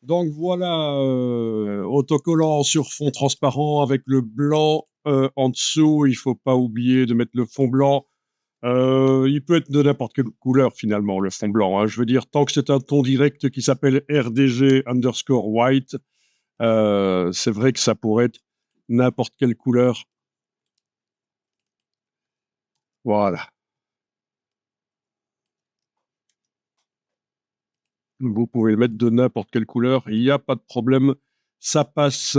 Donc voilà, autocollant sur fond transparent avec le blanc en dessous. Il faut pas oublier de mettre le fond blanc. Il peut être de n'importe quelle couleur finalement, le fond blanc, hein. Je veux dire, tant que c'est un ton direct qui s'appelle RDG_white, c'est vrai que ça pourrait être n'importe quelle couleur. Voilà. Vous pouvez le mettre de n'importe quelle couleur, il n'y a pas de problème, ça passe.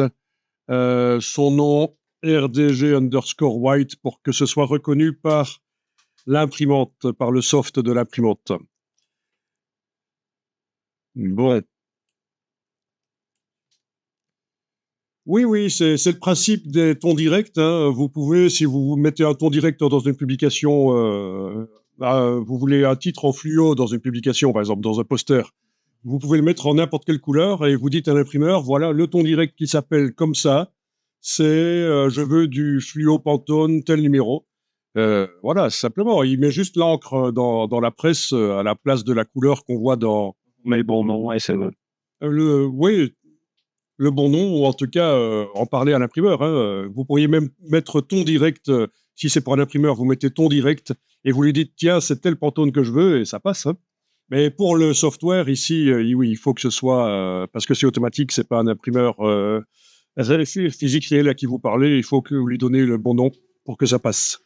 Son nom RDG_white pour que ce soit reconnu par l'imprimante, par le soft de l'imprimante. Bon. Oui, oui, c'est le principe des tons directs, hein. Vous pouvez, si vous mettez un ton direct dans une publication, vous voulez un titre en fluo dans une publication, par exemple dans un poster, vous pouvez le mettre en n'importe quelle couleur et vous dites à l'imprimeur, voilà, le ton direct qui s'appelle comme ça, c'est je veux du fluo Pantone, tel numéro. Voilà, simplement, il met juste l'encre dans la presse à la place de la couleur qu'on voit dans. Mais bon, non, ouais, c'est vrai. Oui, le bon nom, ou en tout cas en parler à l'imprimeur, hein. Vous pourriez même mettre ton direct, si c'est pour un imprimeur, vous mettez ton direct et vous lui dites tiens, c'est tel Pantone que je veux et ça passe, hein. Mais pour le software, ici, oui, il faut que ce soit, parce que c'est automatique, c'est pas un imprimeur physique réel à qui vous parlez, il faut que vous lui donnez le bon nom pour que ça passe.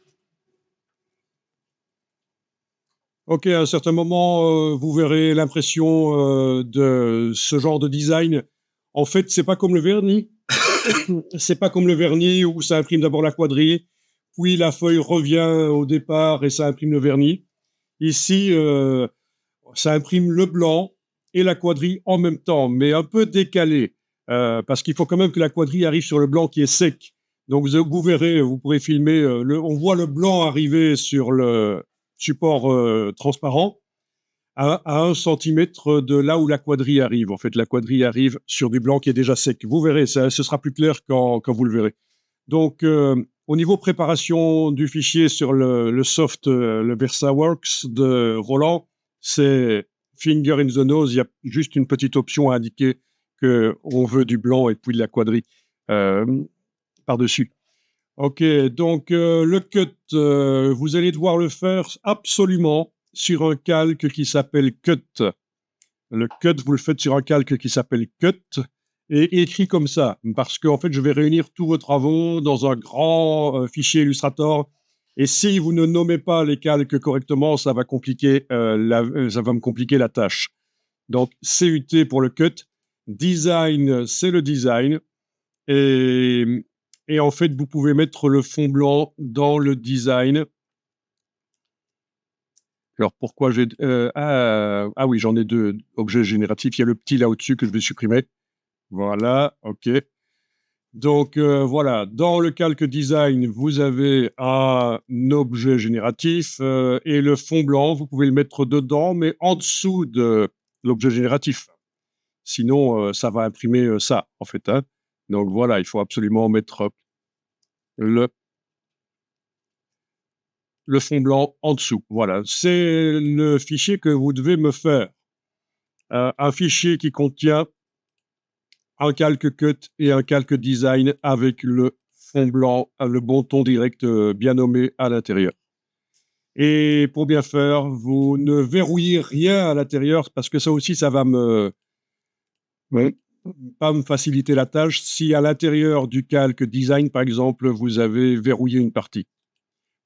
Ok, à un certain moment, vous verrez l'impression de ce genre de design. En fait, c'est pas comme le vernis. C'est pas comme le vernis où ça imprime d'abord la quadrille, puis la feuille revient au départ et ça imprime le vernis. Ici, ça imprime le blanc et la quadrille en même temps, mais un peu décalé, parce qu'il faut quand même que la quadrille arrive sur le blanc qui est sec. Donc vous verrez, vous pourrez filmer, on voit le blanc arriver sur le support transparent à 1 centimètre de là où la quadrille arrive. En fait, la quadrille arrive sur du blanc qui est déjà sec. Vous verrez, ce sera plus clair quand vous le verrez. Donc, au niveau préparation du fichier sur le soft, le VersaWorks de Roland, c'est finger in the nose. Il y a juste une petite option à indiquer qu'on veut du blanc et puis de la quadrille par-dessus. Ok, donc le cut, vous allez devoir le faire absolument sur un calque qui s'appelle Cut. Le cut, vous le faites sur un calque qui s'appelle Cut et écrit comme ça, parce qu'en fait, je vais réunir tous vos travaux dans un grand fichier Illustrator. Et si vous ne nommez pas les calques correctement, ça va ça va me compliquer la tâche. Donc, CUT pour le cut. Design, c'est le design. Et en fait, vous pouvez mettre le fond blanc dans le design. Alors, pourquoi j'ai... ah oui, j'en ai 2 objets génératifs. Il y a le petit là au-dessus que je vais supprimer. Voilà, OK. Donc, voilà, dans le calque design, vous avez un objet génératif et le fond blanc, vous pouvez le mettre dedans, mais en dessous de l'objet génératif. Sinon, ça va imprimer ça, en fait, hein. Donc, voilà, il faut absolument mettre le fond blanc en dessous. Voilà, c'est le fichier que vous devez me faire. Un fichier qui contient un calque cut et un calque design avec le fond blanc, le bon ton direct bien nommé à l'intérieur. Et pour bien faire, vous ne verrouillez rien à l'intérieur parce que ça aussi, ça va pas me faciliter la tâche si à l'intérieur du calque design, par exemple, vous avez verrouillé une partie.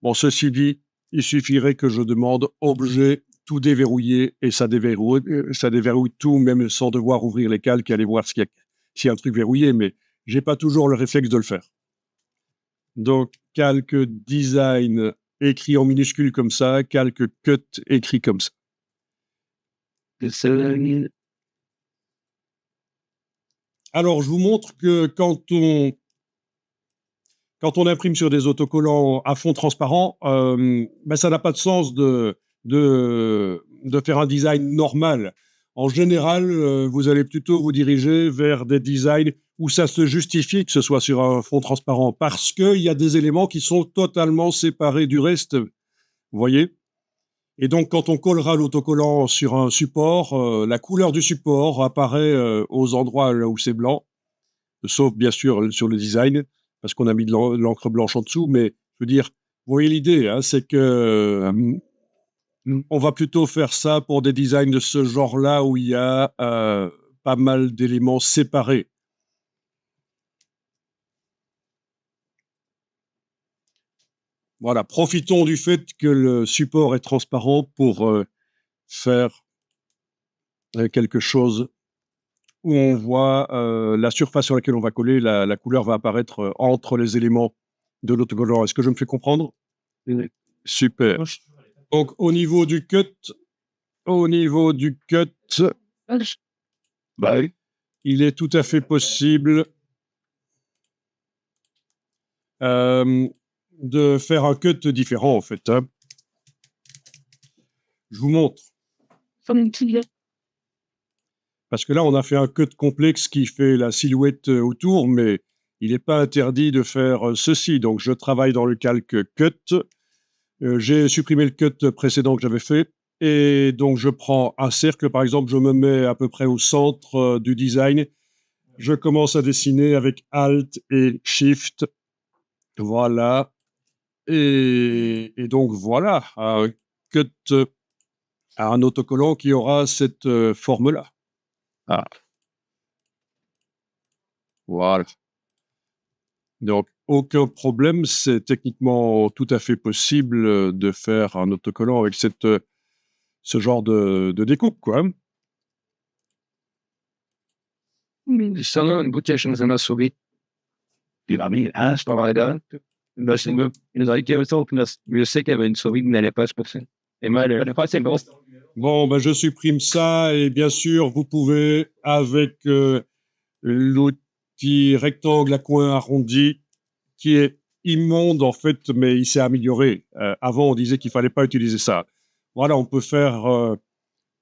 Bon, ceci dit, il suffirait que je demande objet, tout déverrouiller, et ça déverrouille tout, même sans devoir ouvrir les calques et aller voir s'il y a un truc verrouillé, mais j'ai pas toujours le réflexe de le faire. Donc, calque design écrit en minuscule comme ça, calque cut écrit comme ça. Alors, je vous montre que quand on imprime sur des autocollants à fond transparent, ça n'a pas de sens de faire un design normal. En général, vous allez plutôt vous diriger vers des designs où ça se justifie que ce soit sur un fond transparent parce qu'il y a des éléments qui sont totalement séparés du reste. Vous voyez ? Et donc, quand on collera l'autocollant sur un support, la couleur du support apparaît aux endroits là où c'est blanc, sauf bien sûr sur le design, parce qu'on a mis de l'encre blanche en dessous. Mais je veux dire, vous voyez l'idée, hein, c'est que on va plutôt faire ça pour des designs de ce genre-là où il y a pas mal d'éléments séparés. Voilà, profitons du fait que le support est transparent pour faire quelque chose où on voit la surface sur laquelle on va coller, la couleur va apparaître entre les éléments de l'autocollant. Est-ce que je me fais comprendre? Oui. Super. Donc, au niveau du cut, Bah oui. il est tout à fait possible de faire un cut différent, en fait. Hein. Je vous montre. Parce que là, on a fait un cut complexe qui fait la silhouette autour, mais il n'est pas interdit de faire ceci. Donc, je travaille dans le calque cut. J'ai supprimé le cut précédent que j'avais fait. Et donc, je prends un cercle, par exemple, je me mets à peu près au centre du design. Je commence à dessiner avec Alt et Shift. Voilà. Et donc, voilà, un cut à un autocollant qui aura cette forme-là. Ah. Voilà. Donc, aucun problème, c'est techniquement tout à fait possible de faire un autocollant avec ce genre de découpe, quoi. Sono in bucce sono subito. Die war mir erst mal da. Das sind wir in der Ecke so, dass wir sicher wenn so wie n'allait pas se passer. Et moi, le pas c'est bon. Bon, ben, je supprime ça et bien sûr, vous pouvez, avec l'outil rectangle à coin arrondi, qui est immonde en fait, mais il s'est amélioré. Avant, on disait qu'il fallait pas utiliser ça. Voilà, on peut faire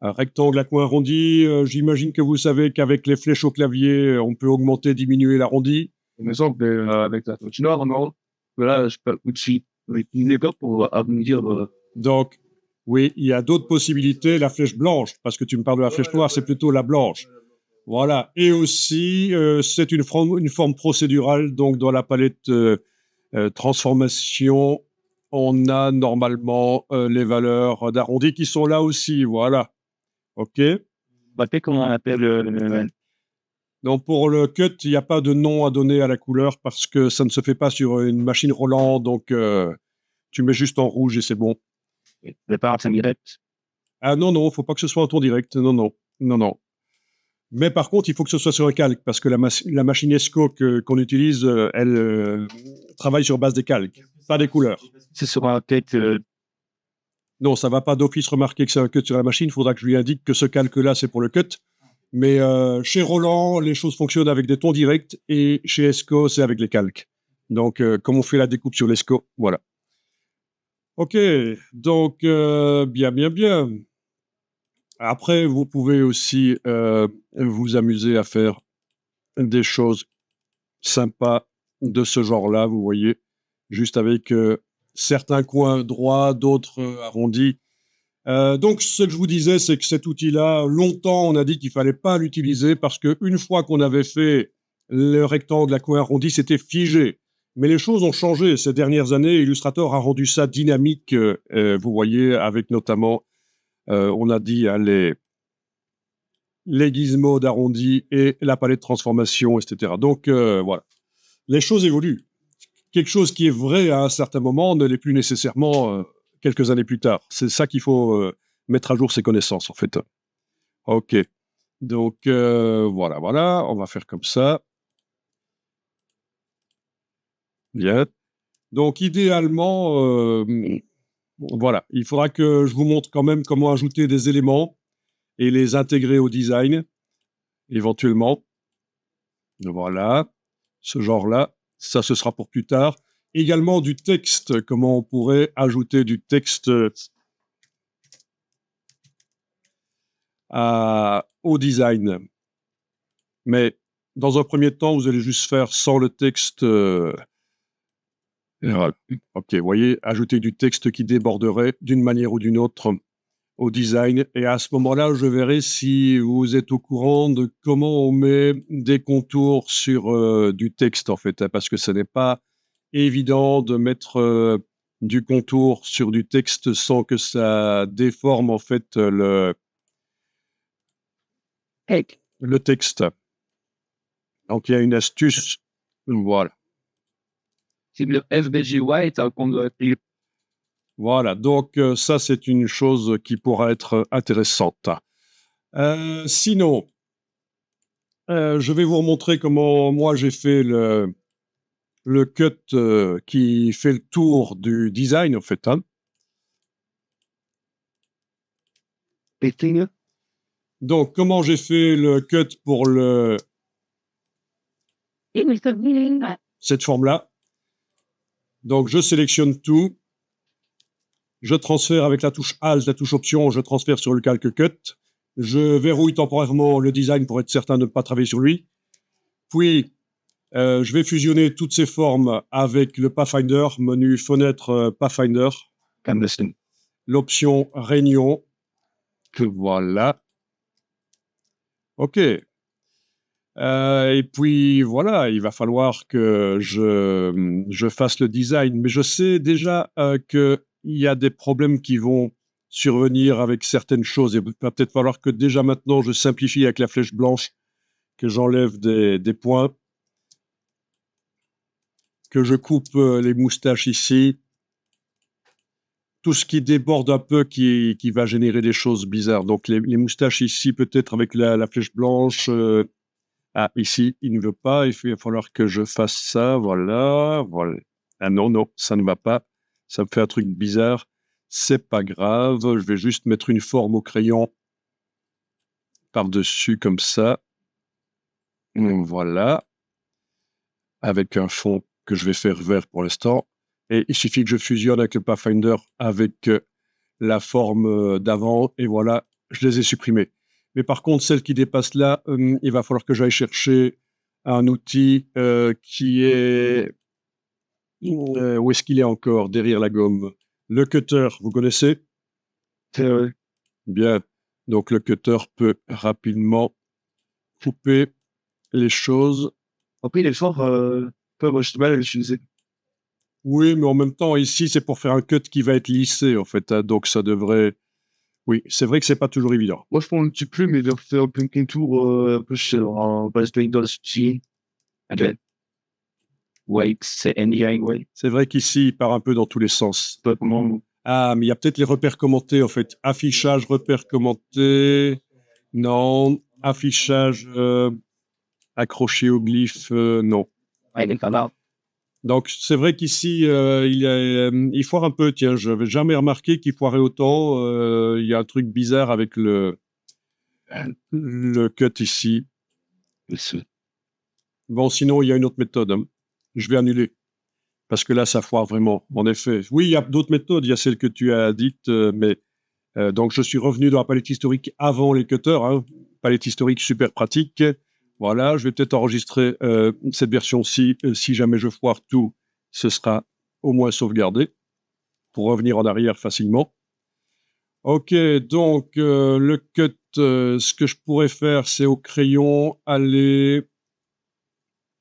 un rectangle à coin arrondi. J'imagine que vous savez qu'avec les flèches au clavier, on peut augmenter, diminuer l'arrondi. Il me semble avec la touche nord, non? Voilà, je peux aussi utiliser pour arrondir. Donc, oui, il y a d'autres possibilités. La flèche blanche, parce que tu me parles de la flèche noire, c'est plutôt la blanche. Voilà. Et aussi, c'est une forme procédurale. Donc, dans la palette transformation, on a normalement les valeurs d'arrondi qui sont là aussi. Voilà. OK. Bah, comment on appelle Donc, pour le cut, il n'y a pas de nom à donner à la couleur parce que ça ne se fait pas sur une machine Roland. Donc, tu mets juste en rouge et c'est bon. le part en direct. Ah non, non, il ne faut pas que ce soit en ton direct. Non, non, non, non. Mais par contre, il faut que ce soit sur un calque parce que la machine ESCO qu'on utilise, elle travaille sur base des calques, pas des couleurs. C'est sur un tête. Non, ça ne va pas d'office remarquer que c'est un cut sur la machine. Il faudra que je lui indique que ce calque-là, c'est pour le cut. Mais chez Roland, les choses fonctionnent avec des tons directs et chez ESCO, c'est avec les calques. Donc, comme on fait la découpe sur l'ESCO, voilà. OK, donc, bien, bien, bien. Après, vous pouvez aussi vous amuser à faire des choses sympas de ce genre-là, vous voyez, juste avec certains coins droits, d'autres arrondis. Donc, ce que je vous disais, c'est que cet outil-là, longtemps, on a dit qu'il fallait pas l'utiliser parce qu'une fois qu'on avait fait le rectangle à coin arrondi, c'était figé. Mais les choses ont changé ces dernières années. Illustrator a rendu ça dynamique, vous voyez, avec notamment, on a dit, hein, les gizmos d'arrondi et la palette de transformation, etc. Donc, voilà. Les choses évoluent. Quelque chose qui est vrai à un certain moment ne l'est plus nécessairement quelques années plus tard. C'est ça qu'il faut mettre à jour ses connaissances, en fait. OK. Donc, voilà, voilà. On va faire comme ça. Bien. Donc, idéalement, voilà. Il faudra que je vous montre quand même comment ajouter des éléments et les intégrer au design, éventuellement. Voilà. Ce genre-là. Ça, ce sera pour plus tard. Également du texte, comment on pourrait ajouter du texte au design. Mais dans un premier temps, vous allez juste faire sans le texte. Voilà. OK, vous voyez, ajouter du texte qui déborderait d'une manière ou d'une autre au design. Et à ce moment-là, je verrai si vous êtes au courant de comment on met des contours sur du texte, en fait, hein, parce que ce n'est pas évident de mettre du contour sur du texte sans que ça déforme, en fait, le texte. Donc, il y a une astuce. Voilà. C'est le FBG White qu'on doit appeler. Voilà. Donc, ça, c'est une chose qui pourra être intéressante. Sinon, je vais vous remontrer comment moi j'ai fait le cut qui fait le tour du design, en fait. Hein. Péting. Donc, comment j'ai fait le cut pour cette forme-là. Donc, je sélectionne tout. Je transfère avec la touche Alt, la touche Option, je transfère sur le calque Cut. Je verrouille temporairement le design pour être certain de ne pas travailler sur lui. Puis, je vais fusionner toutes ces formes avec le Pathfinder, menu fenêtre Pathfinder. L'option Réunion. Voilà. OK. Et puis, voilà, il va falloir que je fasse le design. Mais je sais déjà qu'il y a des problèmes qui vont survenir avec certaines choses. Il va peut-être falloir que déjà maintenant, je simplifie avec la flèche blanche, que j'enlève des points, que je coupe les moustaches ici. Tout ce qui déborde un peu qui va générer des choses bizarres. Donc, les moustaches ici, peut-être avec la flèche blanche. Ah, ici, il ne veut pas. Il va falloir que je fasse ça. Voilà, voilà. Ah non, non, ça ne va pas. Ça me fait un truc bizarre. C'est pas grave. Je vais juste mettre une forme au crayon par-dessus comme ça. Voilà. Avec un fond que je vais faire vert pour l'instant. Et il suffit que je fusionne avec le Pathfinder avec la forme d'avant. Et voilà, je les ai supprimées. Mais par contre, celle qui dépasse là, il va falloir que j'aille chercher un outil qui est... où est-ce qu'il est encore? Derrière la gomme. Le cutter, vous connaissez? Bien. Donc, le cutter peut rapidement couper les choses. Après, les forts peuvent justement l'utiliser. Oui, mais en même temps, ici, c'est pour faire un cut qui va être lissé, en fait. Hein, donc, ça devrait... Oui, c'est vrai que c'est pas toujours évident. Moi, je prends un petit peu, mais je fais un peu un tour un peu en base de Windows C. Ouais, c'est anything, ouais. C'est vrai qu'ici, il part un peu dans tous les sens. Pas comment. Ah, mais il y a peut-être les repères commentés, en fait. Affichage, repères commentés. Non. Affichage accroché au glyphe, non. Ouais, il est Donc, c'est vrai qu'ici, il foire un peu. Tiens, je n'avais jamais remarqué qu'il foirait autant. Il y a un truc bizarre avec le cut ici. Bon, sinon, il y a une autre méthode. Hein. Je vais annuler. Parce que là, ça foire vraiment. En effet. Oui, il y a d'autres méthodes. Il y a celle que tu as dite, mais donc, je suis revenu dans la palette historique avant les cutters. Hein. Palette historique super pratique. Voilà, je vais peut-être enregistrer cette version-ci. Si jamais je foire tout, ce sera au moins sauvegardé pour revenir en arrière facilement. OK, donc le cut, ce que je pourrais faire, c'est au crayon aller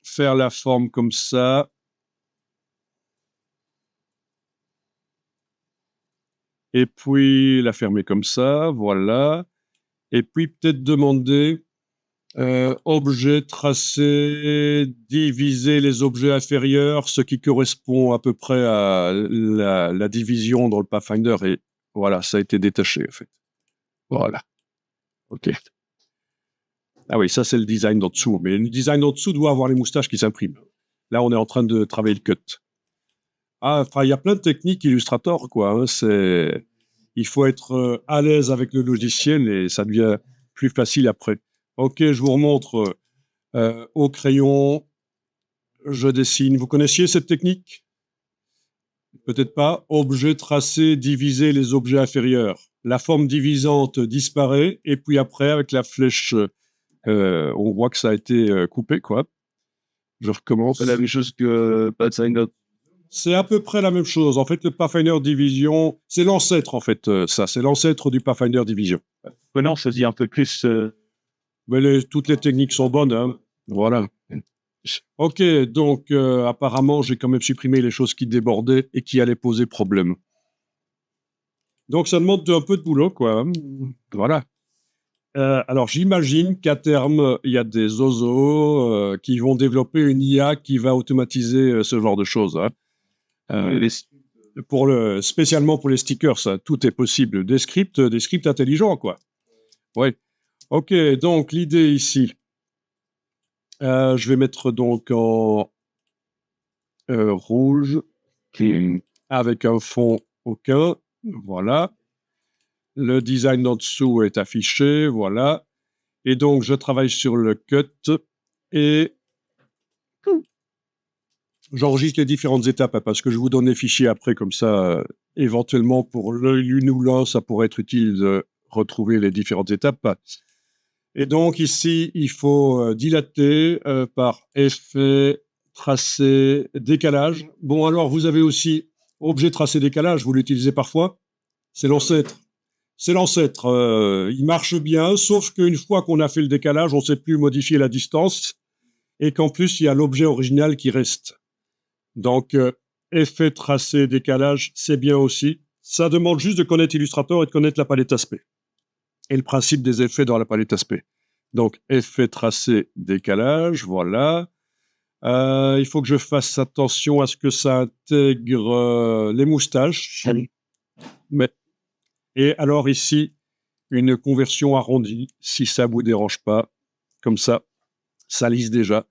faire la forme comme ça. Et puis la fermer comme ça, voilà. Et puis peut-être demander objet tracé, diviser les objets inférieurs, ce qui correspond à peu près à la division dans le Pathfinder. Et voilà, ça a été détaché en fait. Voilà. OK. Ah oui, ça c'est le design d'en dessous. Mais le design d'en dessous doit avoir les moustaches qui s'impriment. Là, on est en train de travailler le cut. Ah, enfin, il y a plein de techniques Illustrator, quoi. Hein, il faut être à l'aise avec le logiciel et ça devient plus facile après. OK, je vous remontre au crayon. Je dessine. Vous connaissiez cette technique? Peut-être pas. Objet tracé, diviser les objets inférieurs. La forme divisante disparaît et puis après, avec la flèche, on voit que ça a été coupé, quoi. Je recommence. C'est la même chose que Pathfinder. C'est à peu près la même chose. En fait, le Pathfinder Division, c'est l'ancêtre, en fait, ça. C'est l'ancêtre du Pathfinder Division. Maintenant, ça se dit un peu plus. Mais toutes les techniques sont bonnes, hein. Voilà. Ok, donc apparemment, j'ai quand même supprimé les choses qui débordaient et qui allaient poser problème. Donc, ça demande un peu de boulot, quoi, hein. Voilà. Alors, j'imagine qu'à terme, il y a des oiseaux qui vont développer une IA qui va automatiser ce genre de choses, hein. Spécialement pour les stickers, ça, tout est possible. Des scripts intelligents, quoi. Ouais. Ok, donc l'idée ici, je vais mettre donc en rouge avec un fond aucun. Voilà. Le design en dessous est affiché. Voilà. Et donc, je travaille sur le cut et j'enregistre les différentes étapes, hein, parce que je vous donne les fichiers après, comme ça, éventuellement, pour l'une ou l'un, ça pourrait être utile de retrouver les différentes étapes. Et donc, ici, il faut dilater par effet, tracé, décalage. Bon, alors, vous avez aussi objet tracé décalage, vous l'utilisez parfois. C'est l'ancêtre. C'est l'ancêtre. Il marche bien, sauf qu'une fois qu'on a fait le décalage, on ne sait plus modifier la distance et qu'en plus, il y a l'objet original qui reste. Donc, effet, tracé, décalage, c'est bien aussi. Ça demande juste de connaître Illustrator et de connaître la palette aspect et le principe des effets dans la palette aspect. Donc, effet, tracé, décalage, voilà. Il faut que je fasse attention à ce que ça intègre les moustaches. Mais et alors ici, une conversion arrondie, si ça ne vous dérange pas. Comme ça lisse déjà.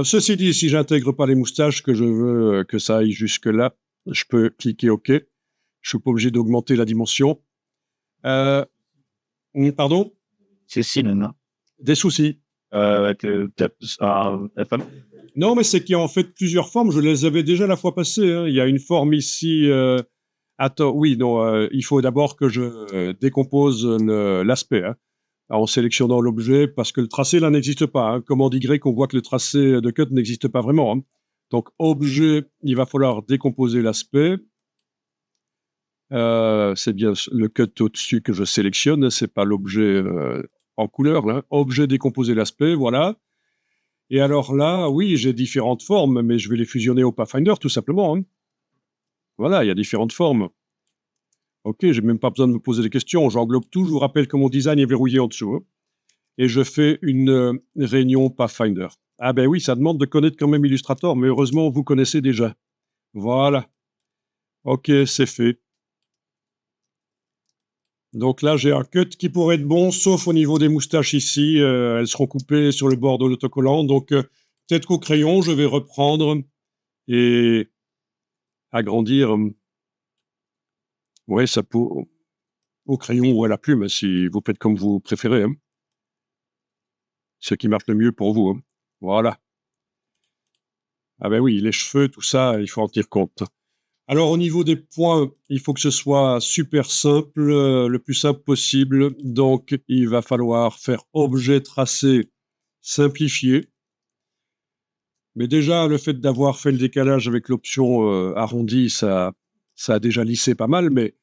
Ceci dit, si j'intègre pas les moustaches, que je veux que ça aille jusque-là, je peux cliquer OK. Je suis pas obligé d'augmenter la dimension. Pardon? C'est si, non? Des soucis. Non, mais c'est qu'il y a en fait plusieurs formes. Je les avais déjà la fois passée, hein. Il y a une forme ici... Attends, oui, non, il faut d'abord que je décompose l'aspect, hein, en sélectionnant l'objet, parce que le tracé, là, n'existe pas, hein. Commande Y, on voit que le tracé de cut n'existe pas vraiment, hein. Donc, objet, il va falloir décomposer l'aspect. C'est bien le cut au-dessus que je sélectionne, c'est pas l'objet en couleur, là. Objet, décomposer l'aspect, voilà. Et alors là, oui, j'ai différentes formes, mais je vais les fusionner au Pathfinder, tout simplement, hein. Voilà, il y a différentes formes. Ok, j'ai même pas besoin de me poser des questions. J'englobe tout. Je vous rappelle que mon design est verrouillé en dessous, hein. Et je fais une réunion Pathfinder. Ah ben oui, ça demande de connaître quand même Illustrator, mais heureusement, vous connaissez déjà. Voilà. Ok, c'est fait. Donc là, j'ai un cut qui pourrait être bon, sauf au niveau des moustaches ici. Elles seront coupées sur le bord de l'autocollant. Donc, peut-être qu'au crayon, je vais reprendre et agrandir. Ouais, ça peut... Au crayon ou à la plume, si vous faites comme vous préférez, hein. Ce qui marche le mieux pour vous, hein. Voilà. Ah ben oui, les cheveux, tout ça, il faut en tenir compte. Alors, au niveau des points, il faut que ce soit super simple, le plus simple possible. Donc, il va falloir faire objet tracé simplifié. Mais déjà, le fait d'avoir fait le décalage avec l'option arrondi, ça a déjà lissé pas mal, mais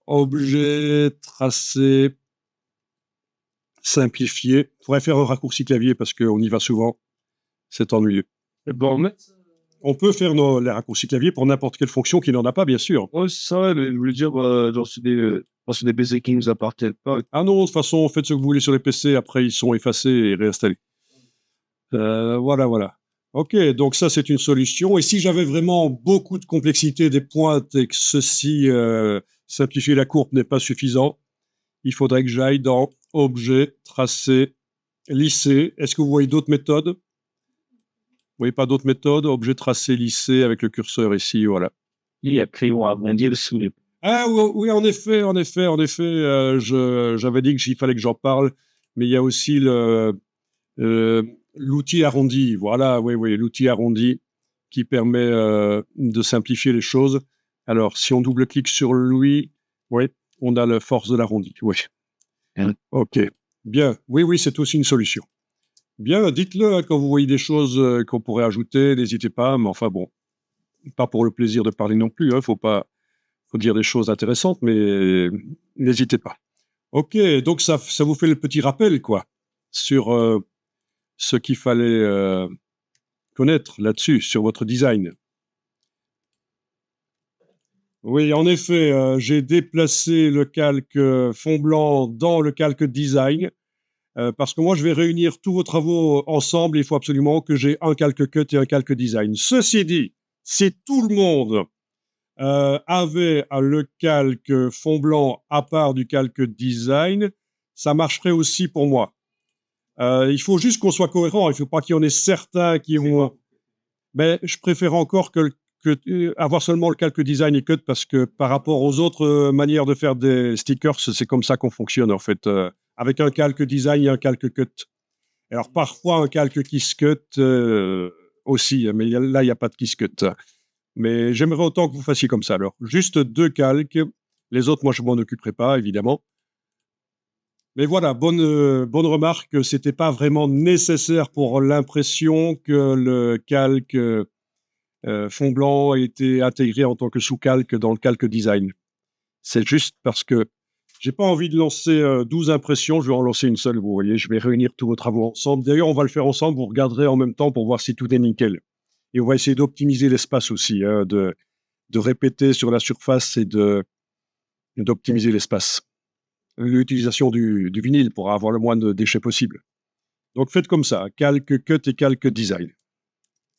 objet tracé simplifié. Il faudrait faire un raccourci clavier parce qu'on y va souvent. C'est ennuyeux. Bon, mais... On peut faire les raccourcis clavier pour n'importe quelle fonction qui n'en a pas, bien sûr. Ouais, c'est ça, mais je voulais dire, genre, c'est des PC qui nous appartiennent pas. Ah non, de toute façon, faites ce que vous voulez sur les PC, après ils sont effacés et réinstallés. Voilà. Ok, donc ça c'est une solution. Et si j'avais vraiment beaucoup de complexité des pointes et que ceci, simplifier la courbe n'est pas suffisant, il faudrait que j'aille dans Objet, Tracer, Lisser. Est-ce que vous voyez d'autres méthodes? Vous voyez pas d'autres méthodes? Objet, Tracer, Lisser avec le curseur ici, voilà. Il y a crayon à agrandir sous les... Ah oui, en effet, j'avais dit qu'il fallait que j'en parle, mais il y a aussi l'outil arrondi. Voilà, oui, l'outil arrondi qui permet de simplifier les choses. Alors, si on double-clique sur lui, oui, on a la force de l'arrondi, oui. Ok, bien. Oui, c'est aussi une solution. Bien, dites-le hein, quand vous voyez des choses qu'on pourrait ajouter, n'hésitez pas, mais enfin bon. pas pour le plaisir de parler non plus, hein, faut dire des choses intéressantes, mais n'hésitez pas. Ok, donc ça vous fait le petit rappel, quoi, sur ce qu'il fallait connaître là-dessus, sur votre design. Oui, en effet, j'ai déplacé le calque fond blanc dans le calque design, parce que moi, je vais réunir tous vos travaux ensemble. Il faut absolument que j'ai un calque cut et un calque design. Ceci dit, si tout le monde avait le calque fond blanc à part du calque design, ça marcherait aussi pour moi. Il faut juste qu'on soit cohérent. Il ne faut pas qu'il y en ait certains qui vont... Mais je préfère encore avoir seulement le calque design et cut, parce que par rapport aux autres manières de faire des stickers, c'est comme ça qu'on fonctionne en fait, avec un calque design et un calque cut. Alors parfois un calque kiss cut aussi, mais là il n'y a pas de kiss cut. Mais j'aimerais autant que vous fassiez comme ça. Alors juste 2 calques, les autres moi je m'en occuperai pas évidemment. Mais voilà, bonne remarque, c'était pas vraiment nécessaire pour l'impression que le calque fond blanc a été intégré en tant que sous-calque dans le calque design. C'est juste parce que j'ai pas envie de lancer 12 impressions, je vais en lancer une seule, vous voyez, je vais réunir tous vos travaux ensemble. D'ailleurs, on va le faire ensemble, vous regarderez en même temps pour voir si tout est nickel. Et on va essayer d'optimiser l'espace aussi, hein, de répéter sur la surface et d'optimiser l'espace. L'utilisation du vinyle pour avoir le moins de déchets possible. Donc faites comme ça, calque cut et calque design.